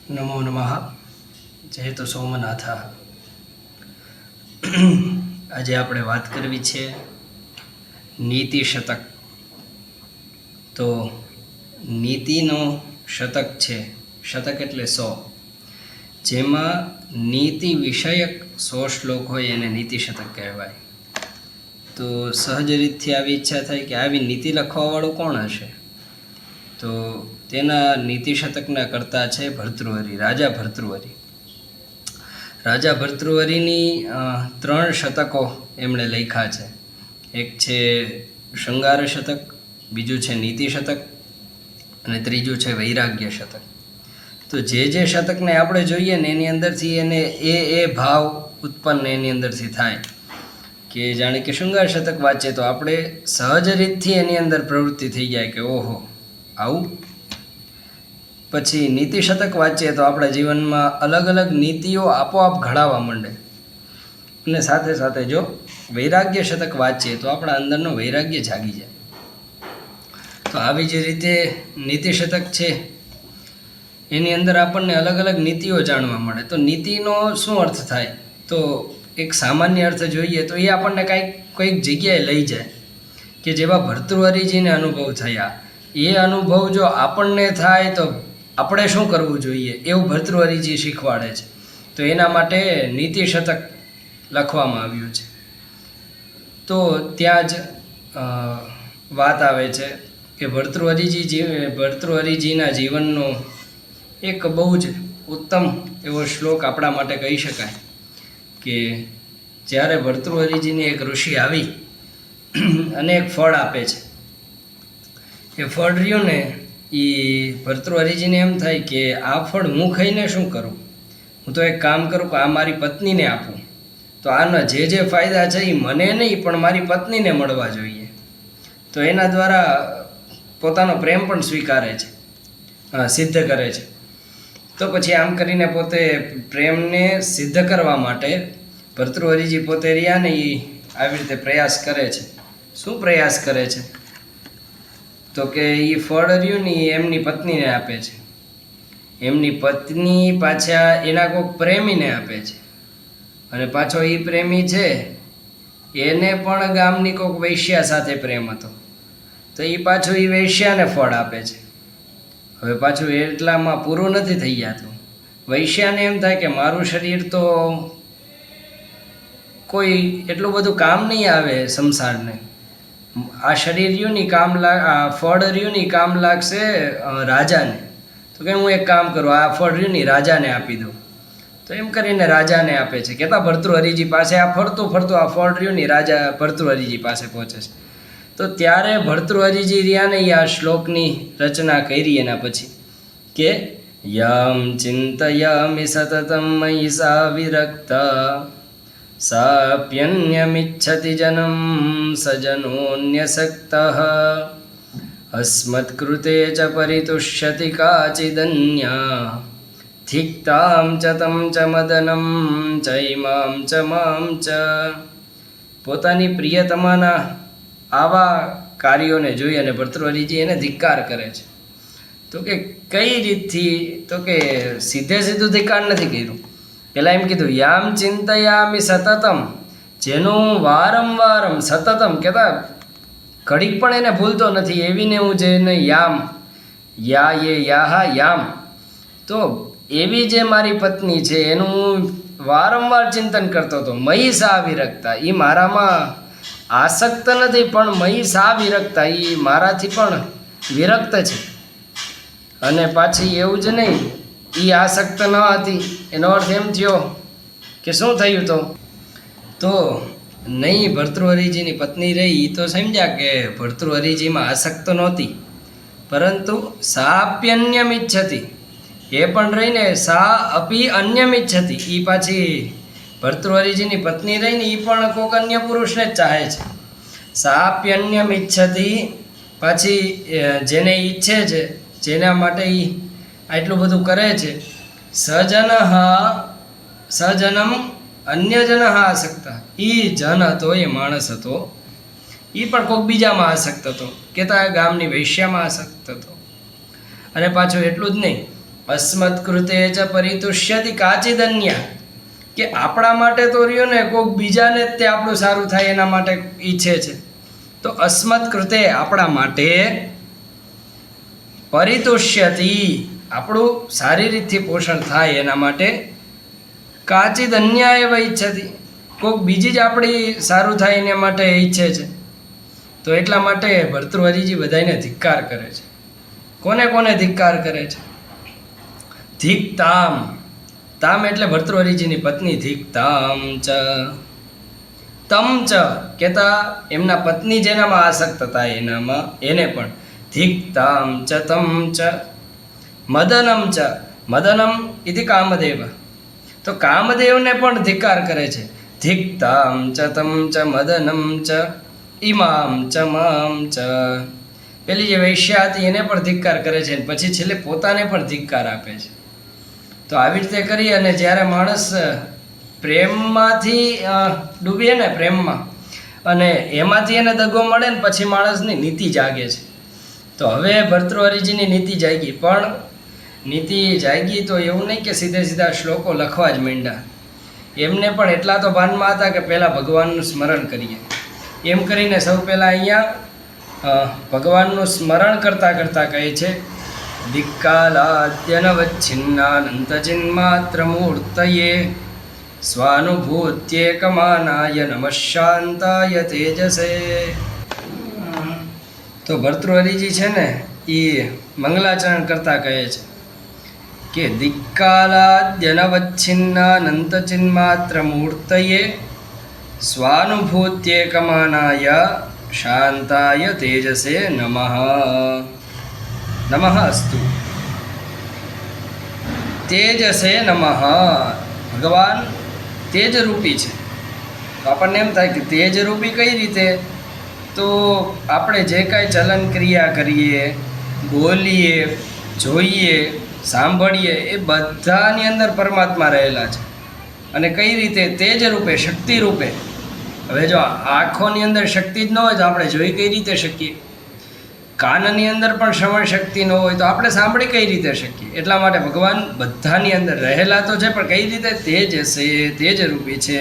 નમો નમઃ. જય તો સોમનાથ. આજે આપણે વાત કરવી છે નીતિ શતક. તો નીતિનો શતક છે, શતક એટલે 100, જેમાં નીતિ વિષયક 100 શ્લોક હોય એને નીતિ શતક કહેવાય. તો સહજ રીતથી આવી ઈચ્છા થાય કે આવી નીતિ લખવાવાળું કોણ હશે? તો તેના નીતિ શતકના કરતા છે ભર્તૃહરિ, રાજા ભર્તૃહરિ. રાજા ભર્તૃહરિની 3 શતકો એમણે લખ્યા છે. એક છે શૃંગાર શતક, બીજું છે નીતિ શતક અને ત્રીજું છે વૈરાગ્ય શતક. તો જે શતકને આપણે જોઈએ ને એની અંદરથી એને એ ભાવ ઉત્પન્ન એની અંદરથી થાય કે જાણે કે શૃંગાર શતક વાંચીએ તો આપણે સહજ રીતથી એની અંદર પ્રવૃત્તિ થઈ જાય કે ઓહો આવું. પછી નીતિ શતક વાંચીએ તો આપણા જીવનમાં અલગ અલગ નીતિઓ આપોઆપ ઘડાવા માંડે. અને સાથે સાથે જો વૈરાગ્ય શતક વાંચીએ તો આપણા અંદરનો વૈરાગ્ય જાગી જાય. તો આવી જે રીતે નીતિ શતક છે એની અંદર આપણને અલગ અલગ નીતિઓ જાણવા મળે. તો નીતિનો શું અર્થ થાય? તો એક સામાન્ય અર્થ જોઈએ તો એ આપણને કોઈક જગ્યાએ લઈ જાય કે જેવા ભર્તૃહરિજીને અનુભવ થયા એ અનુભવ જો આપણને થાય તો આપણે શું કરવું જોઈએ એવું ભર્તૃહરિજી શીખવાડે છે. તો એના માટે નીતિ શતક લખવામાં આવ્યું છે. તો ત્યાં જ વાત આવે છે કે ભર્તૃહરિજીના જીવનનો એક બહુ જ ઉત્તમ એવો શ્લોક આપણા માટે કહી શકાય કે જ્યારે ભર્તૃહરિજીની એક ઋષિ આવી અને એક ફળ આપે છે. એ ફળ રહ્યું ને એ ભર્તૃહરિજીને એમ થાય કે આ ફળ હું ખાઈને શું કરું? હું તો એક કામ કરું કે આ મારી પત્નીને આપું તો આના જે ફાયદા છે એ મને નહીં પણ મારી પત્નીને મળવા જોઈએ. તો એના દ્વારા પોતાનો પ્રેમ પણ સ્વીકારે છે, સિદ્ધ કરે છે. તો પછી આમ કરીને પોતે પ્રેમને સિદ્ધ કરવા માટે ભર્તૃહરિજી પોતે રહ્યા ને એ આવી રીતે પ્રયાસ કરે છે. શું પ્રયાસ કરે છે? તો કે એ ફળ રહ્યું ને એમની પત્નીને આપે છે. એમની પત્ની પાછા એના કોઈક પ્રેમીને આપે છે. અને પાછો એ પ્રેમી છે એને પણ ગામની કોઈક વૈશ્યા સાથે પ્રેમ હતો. તો એ પાછું એ વૈશ્યાને ફળ આપે છે. હવે પાછું એટલામાં પૂરું નથી થઈ જતું. વૈશ્યાને એમ થાય કે મારું શરીર તો કોઈ એટલું બધું કામ નહીં આવે સંસારને. આ શરીર રહ્યું ને આ ફળ રહ્યું ને કામ લાગશે રાજાને. તો કે હું એક કામ કરું, આ ફળ રહ્યું ને રાજાને આપી દઉં. તો એમ કરીને રાજાને આપે છે. કહેતા ભર્તૃહરિજી પાસે આ ફરતું આ ફળ રહ્યું ને રાજા ભર્તૃહરિજી પાસે પહોંચે છે. તો ત્યારે ભર્તૃહરિજી રહ્યા ને આ શ્લોકની રચના કરી એના પછી કે યમ ચિંતયામિ સતતમ મયિ સા વિરક્તા સાપ્યન્યમિચ્છતિ જનમ સજનોન્યસક્તઃ અસ્મત્કૃતે ચ પરિતુષ્યતિ કાચિદન્યા ધિક્તામ ચ તમ ચ મદનમ ચૈમામ ચ મામ ચ. પોતાની પ્રિયતમાના આવા કાર્યોને જોઈ અને ભર્તૃહરિજી એને ધિક્કાર કરે છે. તો કે કઈ રીતથી? તો કે સીધું ધિક્કાર નથી કર્યું. પહેલાં એમ કીધું યામ ચિંતયામિ સતતમ, જેનું વારંવાર સતતમ કહેતા ઘડીક પણ એને ભૂલતો નથી એવીને હું જેને યામ યામ, તો એવી જે મારી પત્ની છે એનું હું વારંવાર ચિંતન કરતો હતો. મયી સા વિરક્તા, એ મારામાં આસક્ત નથી પણ મયી સા વિરક્તા, એ મારાથી પણ વિરક્ત છે. અને પાછી એવું જ નહીં એ આસક્ત ન હતી. એનો અર્થ એમ થયો કે શું થયું? તો નહીં ભર્તૃહરિજીની પત્ની રહી એ તો સમજ્યા કે ભર્તૃહરિજીમાં આસક્ત નહોતી, પરંતુ સાપ્યન્યમ ઈચ્છતી એ પણ રહીને સા અપી અન્યમ ઈચ્છતી, એ પાછી ભર્તૃહરિજીની પત્ની રહીને એ પણ કોઈક અન્ય પુરુષને જ ચાહે છે. સાપ્યન્યમ ઈચ્છતી, પાછી જેને ઈચ્છે છે, જેના માટે એ આટલું બધું કરે છે. સજનમ અન્યજન આસક્ત, એ જન હતો, એ માણસ હતો, એ પણ કોઈક બીજામાં આસક્ત હતો. કહેતા ગામની વૈશ્યામાં આસક્ત હતો. અને પાછું એટલું જ નહીં અસ્મત્કૃતે ચ પરિતુષ્યતિ કાચિદન્યા, કે આપણા માટે તો રહ્યો ને કોઈક બીજાને જ તે આપણું સારું થાય એના માટે ઈચ્છે છે. તો અસ્મત્કૃતે આપણા માટે, પરિતુષ્યતિ આપણું સારી રીતથી પોષણ થાય એના માટે, કાચિદન્યા એવ ઈચ્છતિ કોઈક બીજી જ આપણી સારું થાય એના માટે ઈચ્છે છે. તો એટલા માટે ભર્તૃહરિજી બધાને ધિક્કાર કરે છે. કોને કોને ધિક્કાર કરે છે? ધિક્તામ, તામ એટલે ભર્તૃહરિજીની પત્ની ધિક્તામ ચ, તમ ચ કહેતા એમના પત્ની જેનામાં આસક્ત હતા એનામાં એને પણ ધિક્તામ ચ તમ ચ, મદનમ ચ, મદનમ ઇતિ કામદેવ, તો કામદેવને પણ ધિક્કાર કરે છે. ધિક્તામ ચ તમ ચ મદનમ ચ ઇમામ ચ મામ ચ, પેલી જે વૈશ્યા હતી એને પણ ધિક્કાર કરે છે, પછી છેલ્લે પોતાને પણ ધિક્કાર આપે છે. તો આવી રીતે કરી અને જ્યારે માણસ પ્રેમમાંથી ડૂબે ને પ્રેમમાં, અને એમાંથી એને દગો મળે ને પછી માણસની નીતિ જાગે છે. તો હવે ભર્તૃહરિજીની નીતિ જાગી, પણ નીતિ જાગી તો એવું નહીં કે સીધે સીધા શ્લોકો લખવા જ માંડ્યા. એમને પણ એટલા તો ભાનમાં હતા કે પહેલાં ભગવાનનું સ્મરણ કરીએ. એમ કરીને સૌ પહેલાં અહીંયા ભગવાનનું સ્મરણ કરતાં કરતાં કહે છે, દિક્કાલાદ્યનવચ્છિન્નાનંતચિન્માત્ર મૂર્તયે સ્વાનુભૂત્યેકમાનાય નમઃ શાંતાય તેજસે. તો ભર્તૃહરિજી છે ને એ મંગલાચરણ કરતાં કહે છે કે દિક્કાલાદ્યનવચ્છિન્નાનંતચિન્માત્ર મૂર્તયે સ્વાનુભૂત્યેકમાનાય શાંતાય તેજસે નમઃ. નમઃ અસ્તુ. તેજસે નમઃ, ભગવાન તેજરૂપી છે. તો આપણને એમ થાય કે તેજરૂપી કઈ રીતે? તો આપણે જે કાંઈ ચલન ક્રિયા કરીએ, બોલીએ, જોઈએ, સાંભળીએ, એ બધાની અંદર પરમાત્મા રહેલા છે. અને કઈ રીતે? તેજ રૂપે, શક્તિ રૂપે. હવે જો આંખોની અંદર શક્તિ જ ન હોય તો આપણે જોઈ કઈ રીતે શકીએ? કાનની અંદર પણ શ્રવણ શક્તિ ન હોય તો આપણે સાંભળી કઈ રીતે શકીએ? એટલા માટે ભગવાન બધાની અંદર રહેલા તો છે, પણ કઈ રીતે? તેજ હશે, તેજરૂપી છે.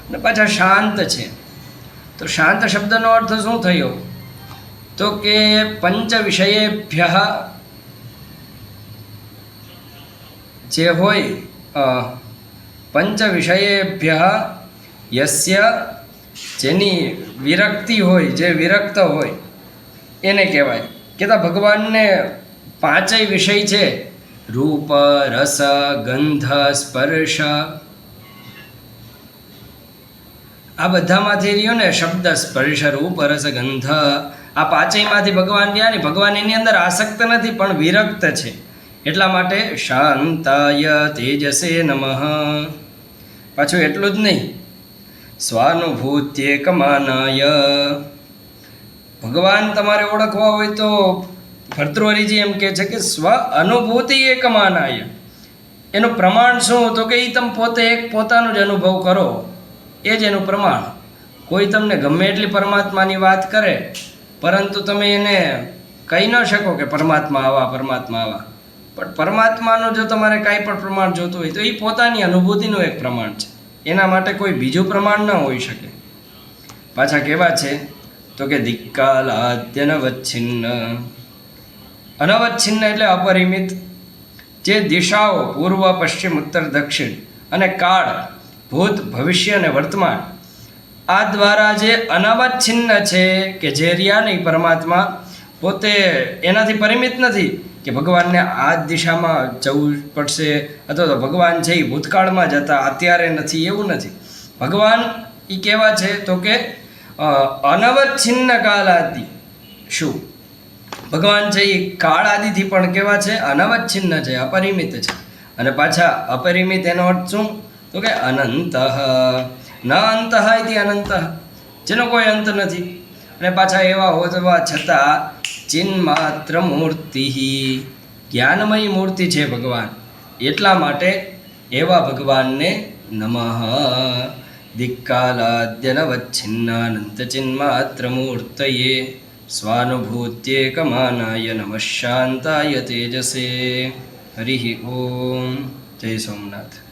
અને પાછા શાંત છે. તો શાંત શબ્દનો અર્થ શું થયો? તો કે પંચ વિષયેભ્ય જે હોય, પંચ વિષયેભ્ય યસ્ય, જેની વિરક્તિ હોય, જે વિરક્ત હોય એને કહેવાય. કહેતા ભગવાનને પાંચેય વિષય છે, રૂપ, રસ, ગંધ, સ્પર્શ, આ બધામાંથી રહ્યો ને શબ્દ, સ્પર્શ, રૂપ, રસ, ગંધ, આ પાંચેયમાંથી ભગવાન રહ્યા ને. ભગવાન એની અંદર આસક્ત નથી પણ વિરક્ત છે. એટલા માટે શાંતાય તેજસે નમઃ. પાછું એટલું જ નહીં, સ્વાનુભૂત્યેકમાનાય, ભગવાન તમારે ઓળખવા હોય તો ભર્તૃહરિજી એમ કહે છે કે સ્વ અનુભૂતિ એકમાનાય. એનું પ્રમાણ શું? તો કે એ તમે પોતે એક પોતાનું જ અનુભવ કરો, એ જ એનું પ્રમાણ. કોઈ તમને ગમે એટલી પરમાત્માની વાત કરે પરંતુ તમે એને કહી ન શકો કે પરમાત્મા આવા, પરમાત્મા આવા. પણ પરમાત્માનું જો તમારે કાંઈ પણ પ્રમાણ જોતું હોય તો એ પોતાની અનુભૂતિનું એક પ્રમાણ છે. એના માટે કોઈ બીજું પ્રમાણ ન હોઈ શકે. પાછા કેવા છે? તો કે દિક્કાલાદ્યનવચ્છિન્ન. અનવચ્છિન્ન એટલે અપરિમિત. જે દિશાઓ પૂર્વ, પશ્ચિમ, ઉત્તર, દક્ષિણ અને કાળ, ભૂત, ભવિષ્ય અને વર્તમાન, આ દ્વારા જે અનવચ્છિન્ન છે, કે જે રહ્યા નહીં પરમાત્મા પોતે એનાથી પરિમિત નથી કે ભગવાનને આ દિશામાં જવું પડશે અથવા તો ભગવાન છે એ ભૂતકાળમાં જતા અત્યારે નથી, એવું નથી. ભગવાન એ કેવા છે? તો કે અનવચ્છિન્ન કાલાદિ. શું ભગવાન છે એ કાળ આદિથી પણ કેવા છે? અનવચ્છિન્ન છે, અપરિમિત છે. અને પાછા અપરિમિત એનો અર્થ શું? તો કે અનંત. ન અંત ઇતિ અનંત, જેનો કોઈ અંત નથી. અને પાછા એવા હોવા છતાં ચિન્માત્ર મૂર્તિ, જ્ઞાનમયી મૂર્તિ છે ભગવાન. એટલા માટે એવા ભગવાનને નમઃ. દિક્કાલાદ્યનવચ્છિન્નાનંત ચિન્માત્ર મૂર્તયે स्वानुभूत्येकमानाय नमः शान्ताय तेजसे हरिः ओम। जय सोमनाथ।